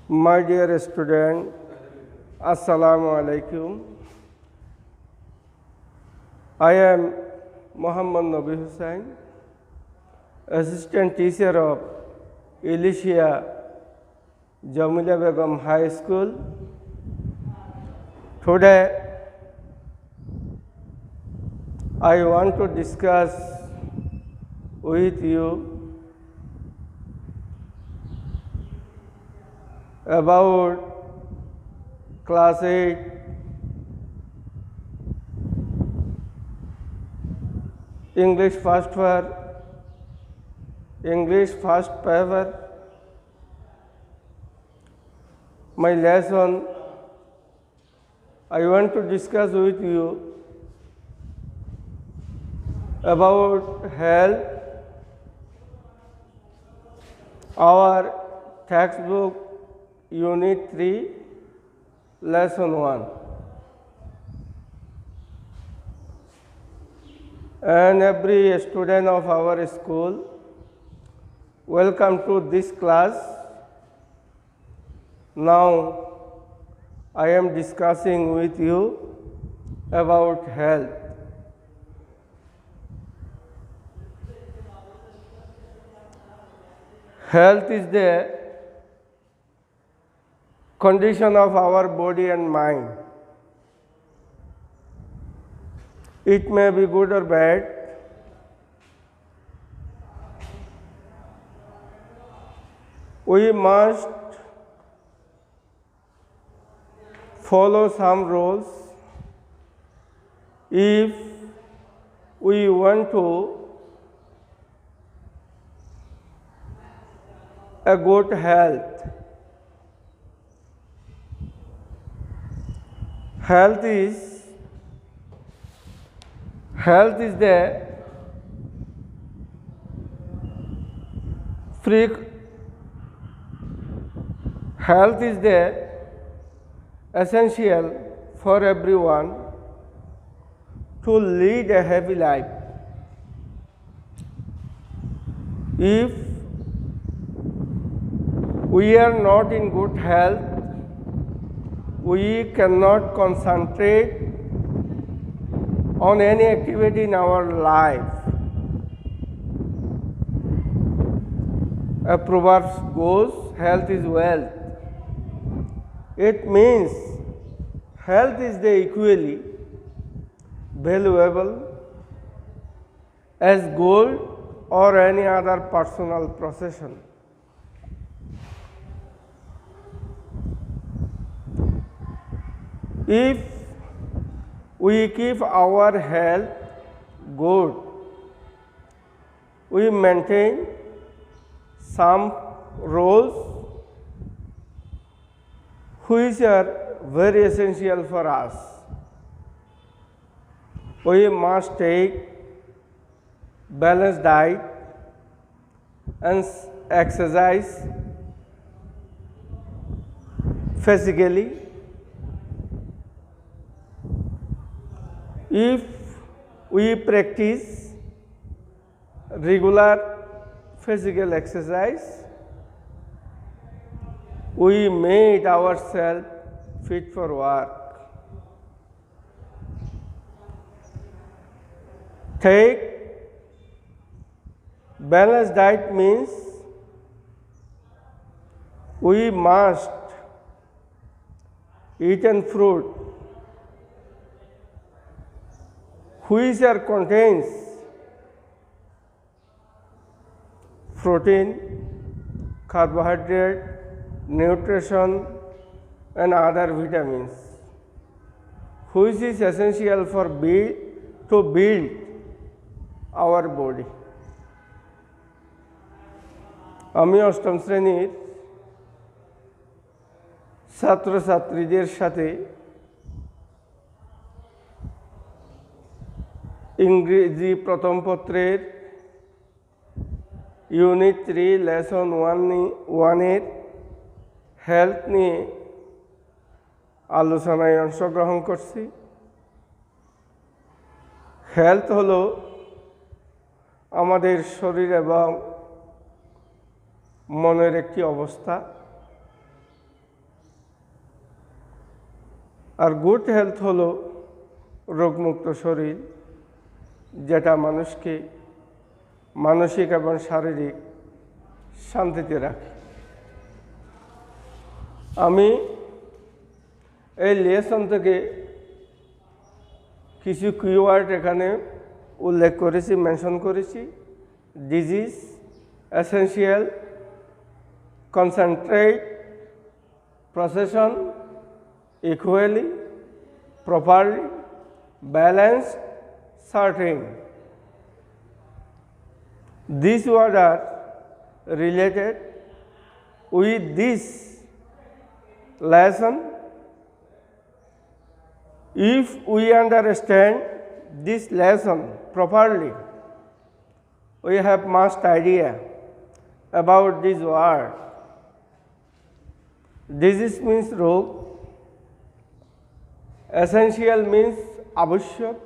My dear student, Assalamu alaikum. I am Muhammad Nabi Hussain, assistant teacher of Elisha Jamila Begum High School. Today, I want to discuss with you about class 8 English first paper. My lesson, I want to discuss with you about health. Our textbook Unit 3, Lesson 1. And every student of our school, welcome to this class. Now, I am discussing with you about health. Health is the condition of our body and mind. It may be good or bad. We must follow some rules if we want to a good health. Health is the essential for everyone to lead a happy life. If we are not in good health, we cannot concentrate on any activity in our life. A proverb goes, health is wealth. It means health is the equally valuable as gold or any other personal possession. If we keep our health good, we maintain some rules which are very essential for us. We must take balanced diet and exercise physically. If we practice regular physical exercise, we made ourselves fit for work. Take balanced diet means we must eat fruit which contains protein, carbohydrate, nutrition and other vitamins, which is essential for to build our body. আমি অষ্টম শ্রেণীর ছাত্রছাত্রীদের সাথে ইংরেজি প্রথম পত্রের unit 3 lesson 1 health নিয়ে আলোচনায় অংশগ্রহণ করছি। হেলথ হলো আমাদের শরীর এবং মনের একটি অবস্থা। আর গুড হেলথ হলো রোগমুক্ত শরীর, যেটা মানুষকে মানসিক এবং শারীরিক শান্তিতে রাখে। আমি এই লেসন থেকে কিছু কিওয়ার্ড এখানে উল্লেখ করেছি, মেনশন করেছি। Disease, essential, concentrate, procession, equally, properly, balanced, certain. These words are related with this lesson. If we understand this lesson properly, we have much idea about this word. Disease means rog, essential means আবশ্যক,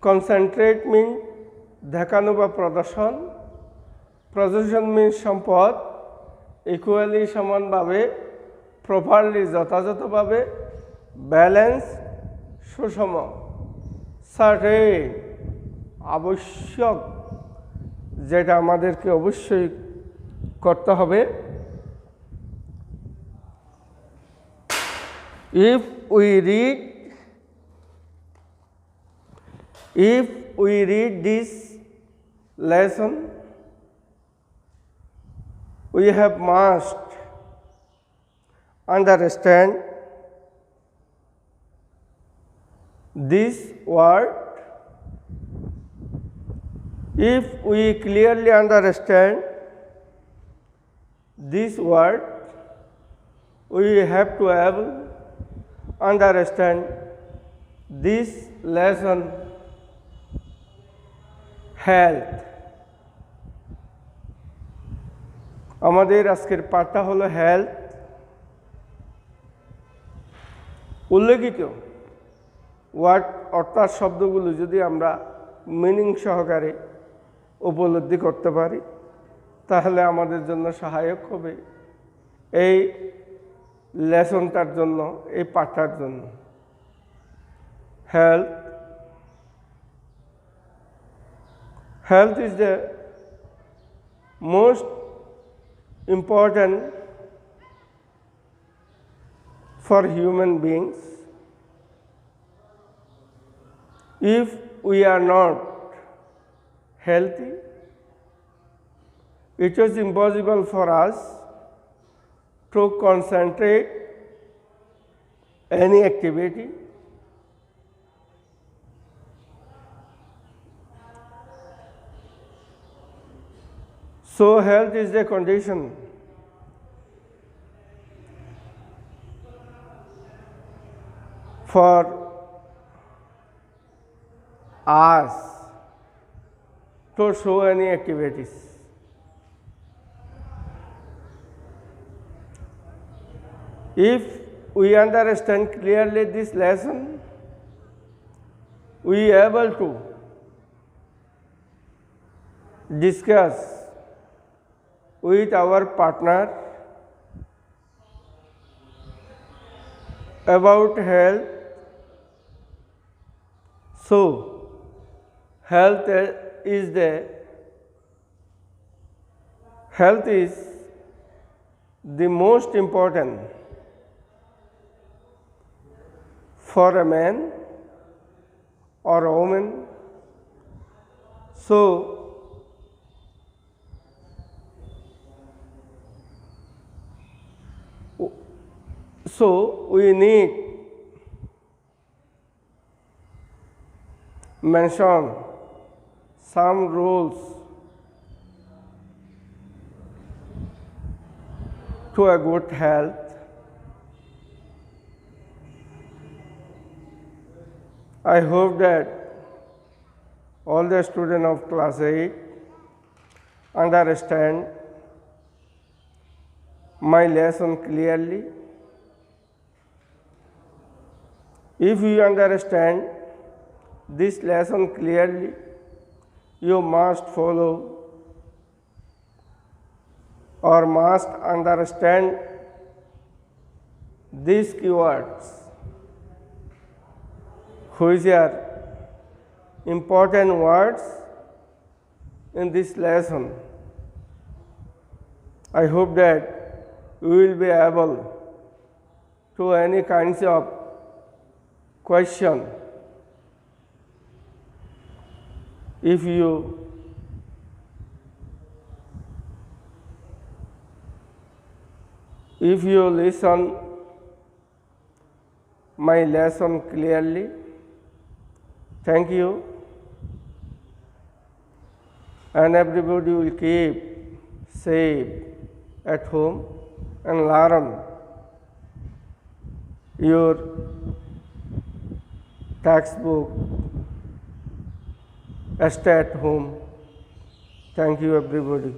concentrate মিন দেখানো বা প্রদর্শন, প্রদর্শন মিন সম্পদ, equally সমানভাবে, properly যথাযথভাবে, balance সুষম, certain আবশ্যক যেটা আমাদেরকে অবশ্যই করতে হবে। If we read this lesson, we have must understand this word. If we clearly understand this word, we have to understand this lesson health. আমাদের আজকের পাঠটা হলো হেলথ। উল্লেখিত ওয়ার্ড অর্থাৎ শব্দগুলো যদি আমরা মিনিং সহকারে উপলব্ধি করতে পারি, তাহলে আমাদের জন্য সহায়ক হবে এই লেসনটার জন্য, এই পাঠটার জন্য। Health, health is the most important for human beings. If we are not healthy, it is impossible for us to concentrate any activity. So health is the condition for us to show any activities. If we understand clearly this lesson, we are able to discuss with our partner about health. So health is the most important for a man or a woman. So we need mention some rules to a good health. I hope that all the students of class 8 understand my lesson clearly. If you understand this lesson clearly, You must follow or must understand these keywords, which are important words in this lesson. I hope that you will be able to any kinds of question. If you listen my lesson clearly, thank you, and everybody will keep safe at home and learn your textbook. Stay at home. Thank you, everybody.